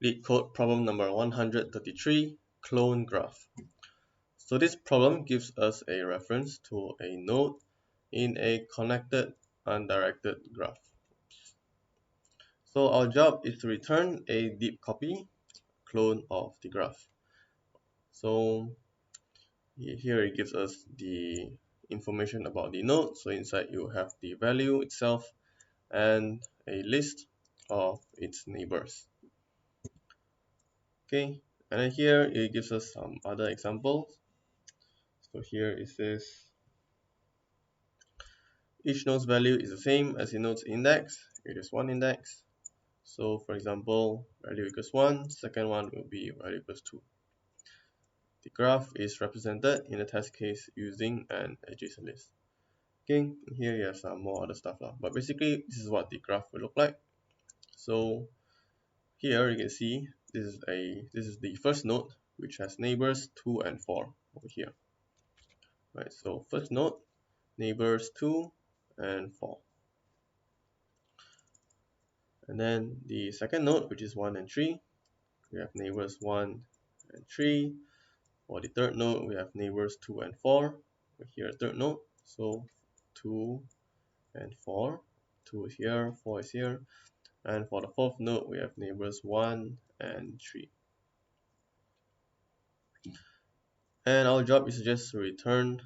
LeetCode problem number 133, clone graph. So this problem gives us a reference to a node in a connected undirected graph. So our job is to return a deep copy clone of the graph. So here it gives us the information about the node. So inside you have the value itself and a list of its neighbors. Okay, and then here it gives us some other examples. So here it says each node's value is the same as the node's index. It is one index. So for example, value equals 1, second one will be value equals 2. The graph is represented in the test case using an adjacent list. Okay, here you have some more other stuff lah. But basically this is what the graph will look like. So here you can see this is the first node which has neighbors 2 and 4 over here. Right, so first node, neighbors 2 and 4. And then the second node, which is 1 and 3, we have neighbors 1 and 3. For the third node, we have neighbors 2 and 4. Here, third node, so 2 and 4. 2 is here, 4 is here. And for the fourth node, we have neighbors 1 and 3. And our job is just to return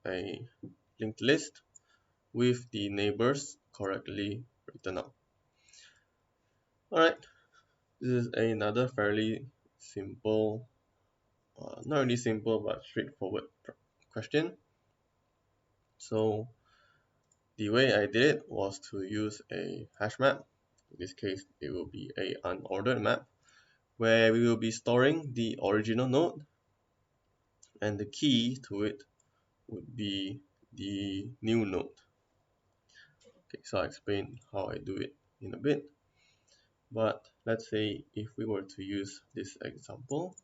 a linked list with the neighbors correctly written out. Alright, this is another fairly simple, not really simple but straightforward question. So the way I did it was to use a hash map. In this case, it will be a unordered map where we will be storing the original node, and the key to it would be the new node. Okay, so I'll explain how I do it in a bit. But let's say if we were to use this example,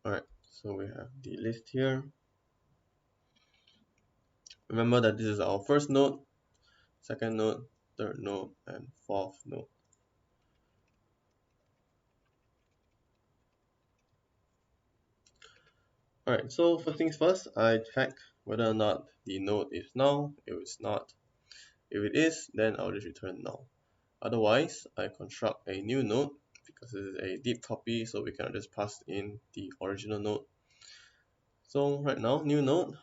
alright, so we have the list here. Remember that this is our first node, second node, third node, and fourth node. Alright, so first things first, I check whether or not the node is null. If it's not, if it is, then I'll just return null. Otherwise, I construct a new node because this is a deep copy, so we cannot just pass in the original node. So right now, new node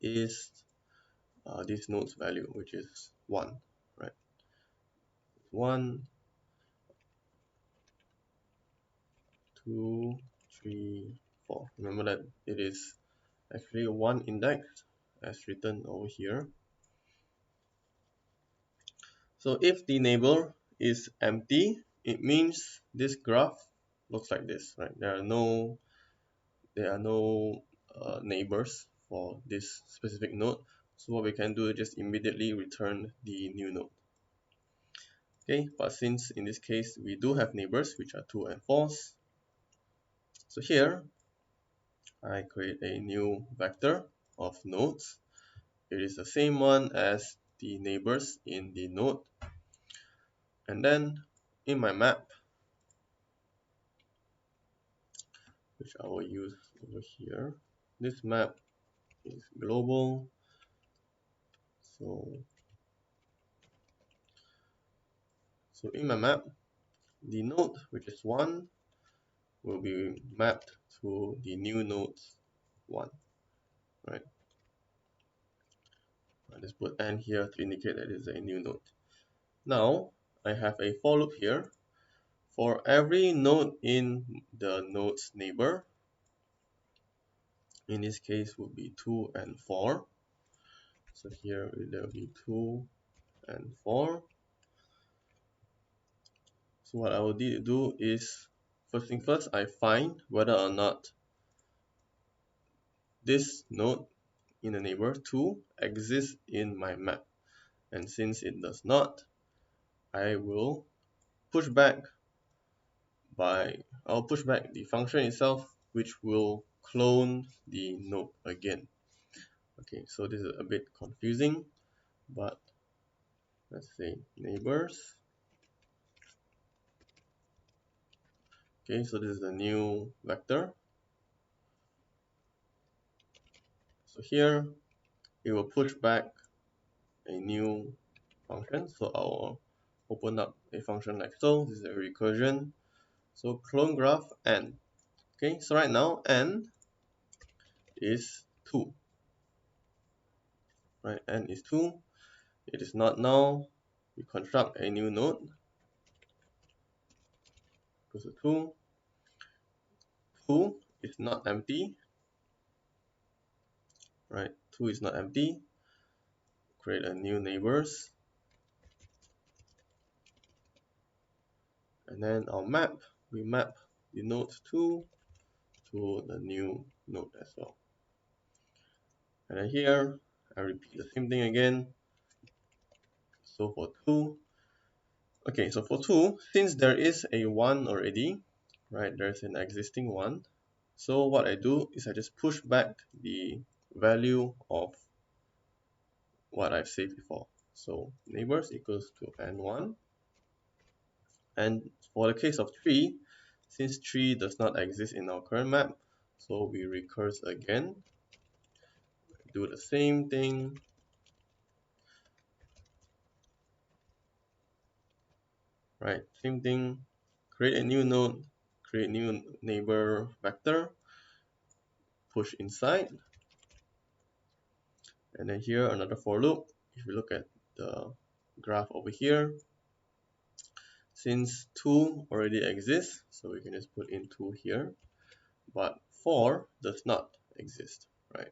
is this node's value, which is 1, right? 1, 2, 3, 4. Remember that it is actually one index as written over here. So if the neighbor is empty, it means this graph looks like this, right? There are no neighbors for this specific node. So what we can do is just immediately return the new node. Okay, but since in this case we do have neighbors which are 2 and 4, so here I create a new vector of nodes. It is the same one as the neighbors in the node. And then in my map, which I will use over here, this map is global. So in my map, the node, which is 1, will be mapped to the new nodes 1, right? I just put n here to indicate that it is a new node. Now I have a for loop here. For every node in the node's neighbor, in this case would be 2 and 4. So here there will be 2 and 4. So what I will do is, first thing first, I find whether or not this node in the neighbor 2 exists in my map. And since it does not, I will I'll push back the function itself, which will clone the node again. Okay, so this is a bit confusing, but let's say neighbors. Okay, so this is the new vector. So here it will push back a new function. So I'll open up a function like so. This is a recursion. So clone graph n. Okay, so right now n is 2. Right, n is 2. It is not now. We construct a new node. Equals to 2. 2 is not empty. Right, 2 is not empty. Create a new neighbors. And then our map, we map the node 2 to the new node as well. And then here, I repeat the same thing again. So for 2, okay, so for 2, since there is a 1 already, right, there's an existing 1. So what I do is I just push back the value of what I've saved before. So neighbors equals to n1. And for the case of 3, since 3 does not exist in our current map, so we recurse again, do the same thing. Right, same thing, create a new node, create new neighbor vector, push inside, and then here another for loop. If you look at the graph over here, since 2 already exists, so we can just put in 2 here, but 4 does not exist, right?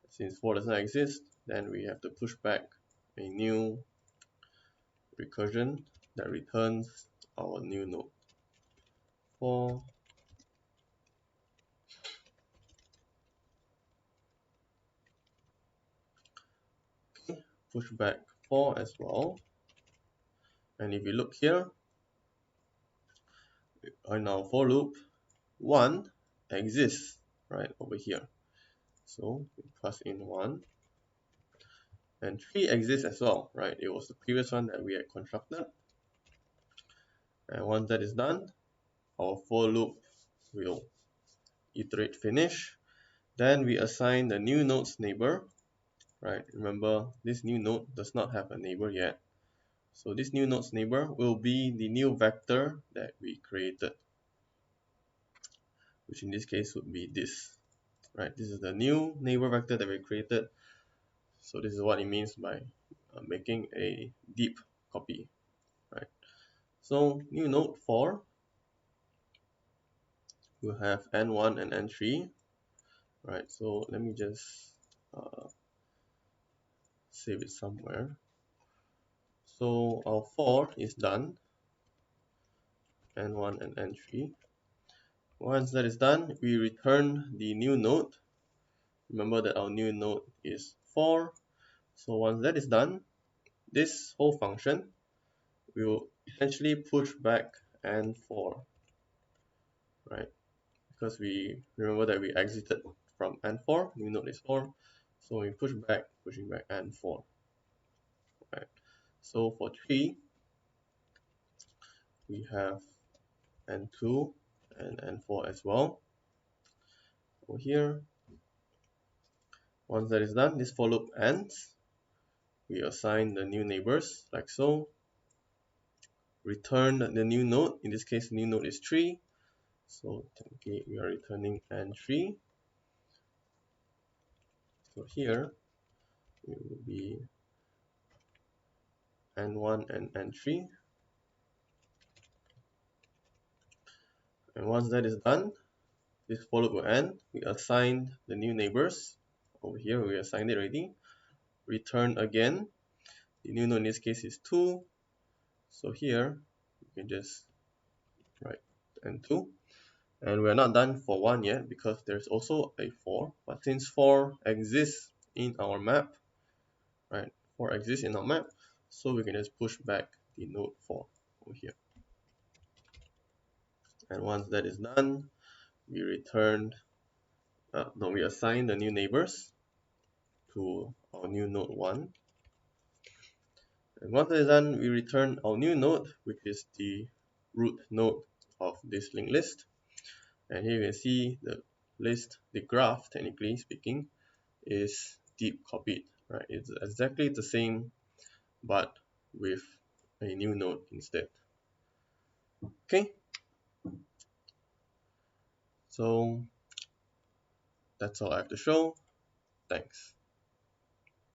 Since 4 does not exist, then we have to push back a new recursion that returns our new node. 4, okay, push back 4 as well. And if you look here, in our for loop, 1 exists right over here. So we pass in 1. And 3 exists as well, right? It was the previous one that we had constructed. And once that is done, our for loop will iterate finish. Then we assign the new node's neighbor, right? Remember, this new node does not have a neighbor yet. So this new node's neighbor will be the new vector that we created, which in this case would be this, right? This is the new neighbor vector that we created. So this is what it means by making a deep copy, right? So new node 4 will have n1 and n3, right? So let me just save it somewhere. So our 4 is done, n1 and n3. Once that is done, we return the new node. Remember that our new node is 4. So once that is done, this whole function will essentially push back n4, right? Because we remember that we exited from n4, new node is 4. So we push back, pushing back n4, right? So for 3, we have n2 and n4 as well. Over here, once that is done, this for loop ends. We assign the new neighbors like so. Return the new node. In this case, new node is 3. So technically, we are returning n3. So here, it will be n1 and n3. And once that is done, this for loop will end. We assign the new neighbors. Over here, we assigned it already. Return again. The new node in this case is 2. So here, you can just write n2. And we're not done for 1 yet because there's also a 4. But since 4 exists in our map, right? 4 exists in our map, so we can just push back the node 4 over here. And once that is done, we return Now we assign the new neighbors to our new node 1. And once it's done, we return our new node, which is the root node of this linked list. And here you can see the list, the graph, technically speaking, is deep copied, right? It's exactly the same, but with a new node instead. Okay, so that's all I have to show. Thanks.